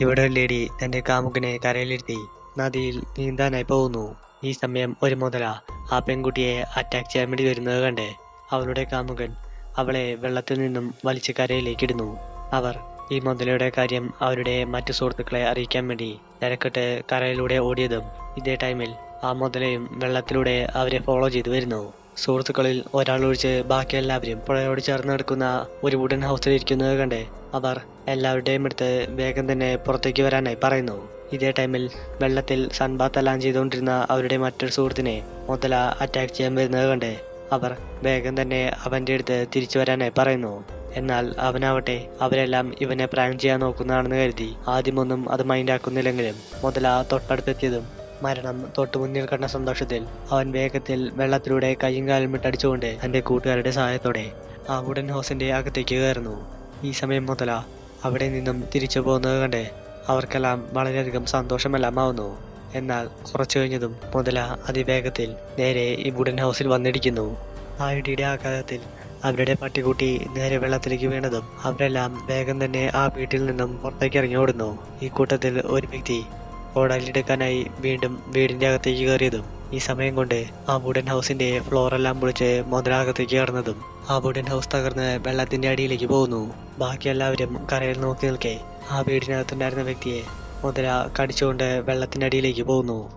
ഇവിടെ ഒരു ലേഡി തന്റെ കാമുകനെ കരയിലിരുത്തി നദിയിൽ നീന്താനായി പോകുന്നു. ഈ സമയം ഒരു മുതല ആ പെൺകുട്ടിയെ അറ്റാക്ക് ചെയ്യാൻ വേണ്ടി വരുന്നത് കണ്ട് അവളുടെ കാമുകൻ അവളെ വെള്ളത്തിൽ നിന്നും വലിച്ച് കരയിലേക്കിടുന്നു. അവർ ഈ മുതലയുടെ കാര്യം അവരുടെ മറ്റു സുഹൃത്തുക്കളെ അറിയിക്കാൻ വേണ്ടി തിരക്കിട്ട് കരയിലൂടെ ഓടിയതും ഇതേ ടൈമിൽ ആ മുതലയും വെള്ളത്തിലൂടെ അവരെ ഫോളോ ചെയ്തു വരുന്നു. സുഹൃത്തുക്കളിൽ ഒരാൾ ഒഴിച്ച് ബാക്കി എല്ലാവരും പുഴയോട് ചേർന്ന് കിടക്കുന്ന ഒരു വുഡൻ ഹൗസിൽ ഇരിക്കുന്നത് കണ്ട് അവർ എല്ലാവരുടെയും അടുത്ത് വേഗം തന്നെ പുറത്തേക്ക് വരാനായി പറയുന്നു. ഇതേ ടൈമിൽ വെള്ളത്തിൽ സൺബാത്ത് എല്ലാം ചെയ്തുകൊണ്ടിരുന്ന അവരുടെ മറ്റൊരു സുഹൃത്തിനെ മുതല അറ്റാക്ക് ചെയ്യാൻ വരുന്നത് കണ്ട് അവർ വേഗം തന്നെ അവന്റെ അടുത്ത് തിരിച്ചു വരാനായി പറയുന്നു. എന്നാൽ അവനാവട്ടെ അവരെല്ലാം ഇവനെ പ്രാങ്ക് ചെയ്യാൻ നോക്കുന്നതാണെന്ന് കരുതി ആദ്യമൊന്നും അത് മൈൻഡാക്കുന്നില്ലെങ്കിലും മുതല തൊട്ടടുത്തെത്തിയതും മരണം തൊട്ടു മുന്നിൽ കണ്ട സന്തോഷത്തിൽ അവൻ വേഗത്തിൽ വെള്ളത്തിലൂടെ കൈയും കാലും വിട്ടടിച്ചുകൊണ്ട് തന്റെ കൂട്ടുകാരുടെ സഹായത്തോടെ ആ വുഡൻ ഹൗസിന്റെ അകത്തേക്ക് കയറുന്നു. ഈ സമയം മുതല അവിടെ നിന്നും തിരിച്ചു പോകുന്നത് കണ്ട് അവർക്കെല്ലാം വളരെയധികം സന്തോഷമെല്ലാം ആവുന്നു. എന്നാൽ കുറച്ചു കഴിഞ്ഞതും മുതല അതിവേഗത്തിൽ നേരെ ഈ വുഡൻ ഹൗസിൽ വന്നിടിക്കുന്നു. ആ ഇടിയുടെ ആഘാതത്തിൽ അവരുടെ പട്ടിക്കുട്ടി നേരെ വെള്ളത്തിലേക്ക് വീണതും അവരെല്ലാം വേഗം തന്നെ ആ വീട്ടിൽ നിന്നും പുറത്തേക്ക് ഇറങ്ങി ഓടുന്നു. ഈ കൂട്ടത്തിൽ ഒരു വ്യക്തി ഓടാലിയെടുക്കാനായി വീണ്ടും വീടിന്റെ അകത്തേക്ക് കയറിയതും ഈ സമയം കൊണ്ട് ആ വുഡൻ ഹൗസിന്റെ ഫ്ലോറെല്ലാം പൊളിച്ച് മുതലാകത്തേക്ക് കയറുന്നതും ആ വുഡൻ ഹൗസ് തകർന്ന് വെള്ളത്തിന്റെ അടിയിലേക്ക് പോകുന്നു. ബാക്കി എല്ലാവരും കരയിൽ നോക്കി നിൽക്കെ ആ വീടിനകത്തുണ്ടായിരുന്ന വ്യക്തിയെ മുതല കടിച്ചുകൊണ്ട് വെള്ളത്തിന്റെ അടിയിലേക്ക് പോകുന്നു.